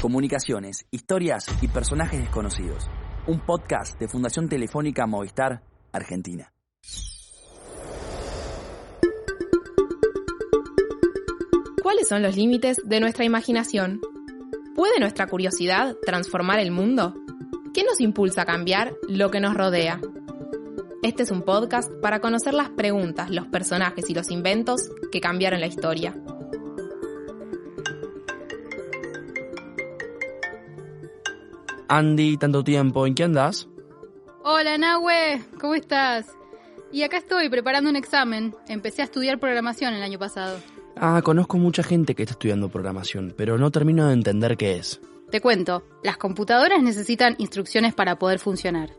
Comunicaciones, historias y personajes desconocidos. Un podcast de Fundación Telefónica Movistar, Argentina. ¿Cuáles son los límites de nuestra imaginación? ¿Puede nuestra curiosidad transformar el mundo? ¿Qué nos impulsa a cambiar lo que nos rodea? Este es un podcast para conocer las preguntas, los personajes y los inventos que cambiaron la historia. Andy, tanto tiempo, ¿en qué andás? Hola Nahue, ¿cómo estás? Y acá estoy preparando un examen. Empecé a estudiar programación el año pasado. Conozco mucha gente que está estudiando programación, pero no termino de entender qué es. Te cuento, las computadoras necesitan instrucciones para poder funcionar.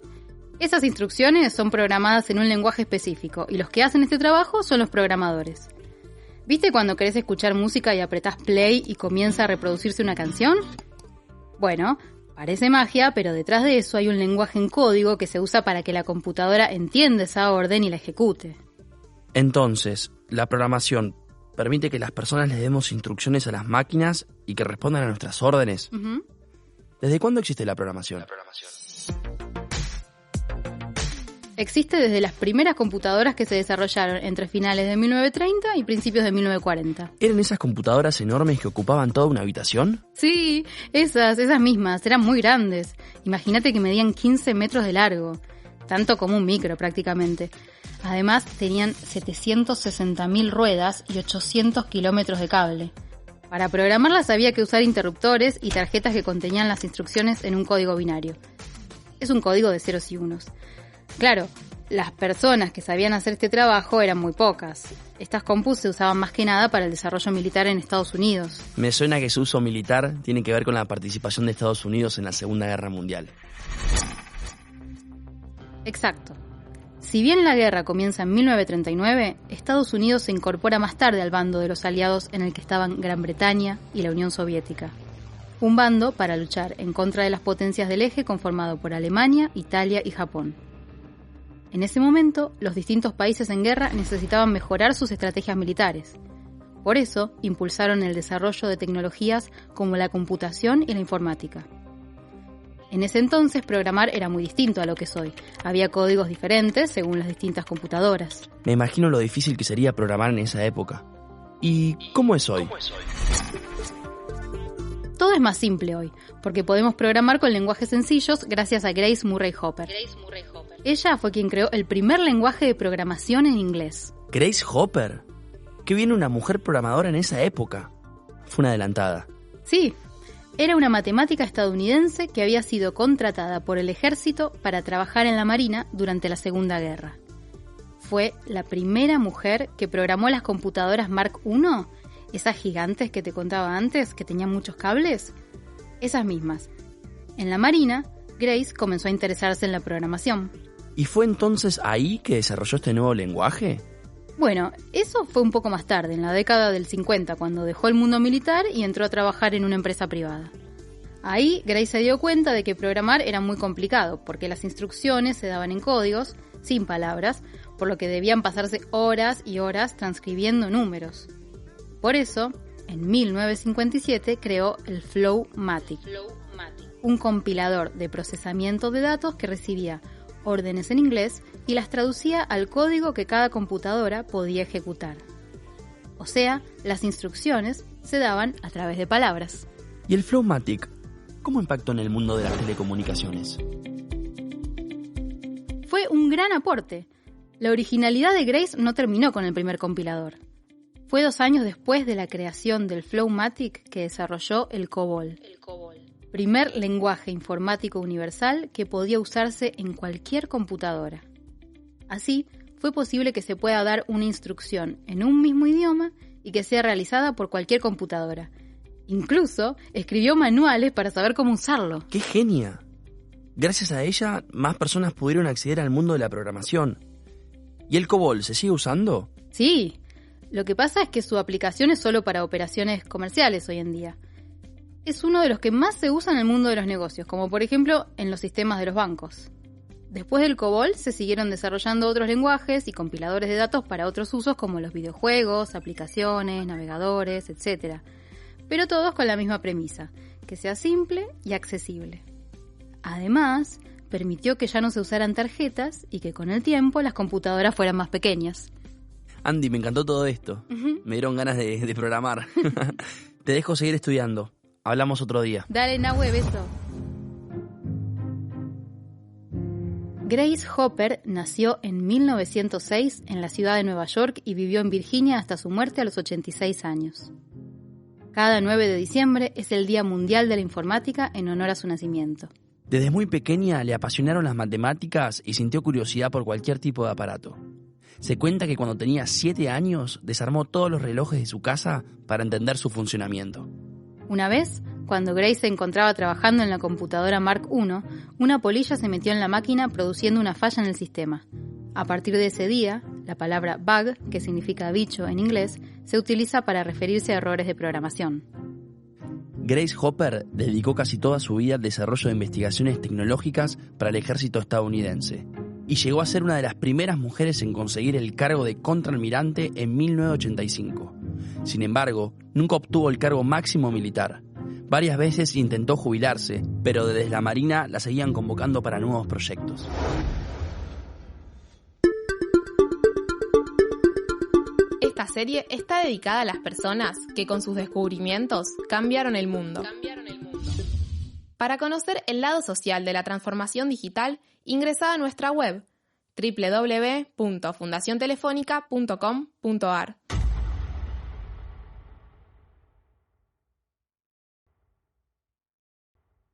Esas instrucciones son programadas en un lenguaje específico y los que hacen este trabajo son los programadores. ¿Viste cuando querés escuchar música y apretás play y comienza a reproducirse una canción? Bueno, parece magia, pero detrás de eso hay un lenguaje en código que se usa para que la computadora entienda esa orden y la ejecute. Entonces, la programación permite que las personas les demos instrucciones a las máquinas y que respondan a nuestras órdenes. Uh-huh. ¿Desde cuándo existe la programación? Existe desde las primeras computadoras que se desarrollaron entre finales de 1930 y principios de 1940. ¿Eran esas computadoras enormes que ocupaban toda una habitación? Sí, esas mismas, eran muy grandes. Imagínate que medían 15 metros de largo, tanto como un micro prácticamente. Además, tenían 760.000 ruedas y 800 kilómetros de cable. Para programarlas había que usar interruptores y tarjetas que contenían las instrucciones en un código binario. Es un código de ceros y unos. Claro, las personas que sabían hacer este trabajo eran muy pocas. Estas compus se usaban más que nada para el desarrollo militar en Estados Unidos. Me suena que su uso militar tiene que ver con la participación de Estados Unidos en la Segunda Guerra Mundial. Exacto. Si bien la guerra comienza en 1939, Estados Unidos se incorpora más tarde al bando de los aliados en el que estaban Gran Bretaña y la Unión Soviética. Un bando para luchar en contra de las potencias del eje conformado por Alemania, Italia y Japón. En ese momento, los distintos países en guerra necesitaban mejorar sus estrategias militares. Por eso, impulsaron el desarrollo de tecnologías como la computación y la informática. En ese entonces, programar era muy distinto a lo que es hoy. Había códigos diferentes según las distintas computadoras. Me imagino lo difícil que sería programar en esa época. ¿Y cómo es hoy? Todo es más simple hoy, porque podemos programar con lenguajes sencillos gracias a Grace Murray Hopper. Ella fue quien creó el primer lenguaje de programación en inglés. ¿Grace Hopper? ¿Qué viene una mujer programadora en esa época? Fue una adelantada. Sí, era una matemática estadounidense que había sido contratada por el ejército para trabajar en la marina durante la Segunda Guerra. Fue la primera mujer que programó las computadoras Mark I, esas gigantes que te contaba antes, que tenían muchos cables. Esas mismas. En la marina, Grace comenzó a interesarse en la programación. ¿Y fue entonces ahí que desarrolló este nuevo lenguaje? Bueno, eso fue un poco más tarde, en la década del 50, cuando dejó el mundo militar y entró a trabajar en una empresa privada. Ahí, Grace se dio cuenta de que programar era muy complicado, porque las instrucciones se daban en códigos, sin palabras, por lo que debían pasarse horas y horas transcribiendo números. Por eso, en 1957 creó el Flowmatic, un compilador de procesamiento de datos que recibía órdenes en inglés y las traducía al código que cada computadora podía ejecutar. O sea, las instrucciones se daban a través de palabras. ¿Y el Flowmatic cómo impactó en el mundo de las telecomunicaciones? Fue un gran aporte. La originalidad de Grace no terminó con el primer compilador. Fue 2 años después de la creación del Flowmatic que desarrolló el COBOL. Primer lenguaje informático universal que podía usarse en cualquier computadora. Así, fue posible que se pueda dar una instrucción en un mismo idioma y que sea realizada por cualquier computadora. Incluso, escribió manuales para saber cómo usarlo. ¡Qué genia! Gracias a ella, más personas pudieron acceder al mundo de la programación. ¿Y el COBOL se sigue usando? Sí, lo que pasa es que su aplicación es solo para operaciones comerciales hoy en día. Es uno de los que más se usa en el mundo de los negocios, como por ejemplo en los sistemas de los bancos. Después del COBOL se siguieron desarrollando otros lenguajes y compiladores de datos para otros usos como los videojuegos, aplicaciones, navegadores, etc. Pero todos con la misma premisa, que sea simple y accesible. Además, permitió que ya no se usaran tarjetas y que con el tiempo las computadoras fueran más pequeñas. Andy, me encantó todo esto. Me dieron ganas de programar. Te dejo seguir estudiando. Hablamos otro día. Dale, Nahue, beso. Grace Hopper nació en 1906 en la ciudad de Nueva York y vivió en Virginia hasta su muerte a los 86 años. Cada 9 de diciembre es el Día Mundial de la Informática en honor a su nacimiento. Desde muy pequeña le apasionaron las matemáticas y sintió curiosidad por cualquier tipo de aparato. Se cuenta que cuando tenía 7 años desarmó todos los relojes de su casa para entender su funcionamiento. Una vez, cuando Grace se encontraba trabajando en la computadora Mark I, una polilla se metió en la máquina produciendo una falla en el sistema. A partir de ese día, la palabra bug, que significa bicho en inglés, se utiliza para referirse a errores de programación. Grace Hopper dedicó casi toda su vida al desarrollo de investigaciones tecnológicas para el ejército estadounidense y llegó a ser una de las primeras mujeres en conseguir el cargo de contraalmirante en 1985. Sin embargo, nunca obtuvo el cargo máximo militar. Varias veces intentó jubilarse, pero desde la Marina la seguían convocando para nuevos proyectos. Esta serie está dedicada a las personas que con sus descubrimientos cambiaron el mundo. Para conocer el lado social de la transformación digital, ingresa a nuestra web www.fundaciontelefónica.com.ar.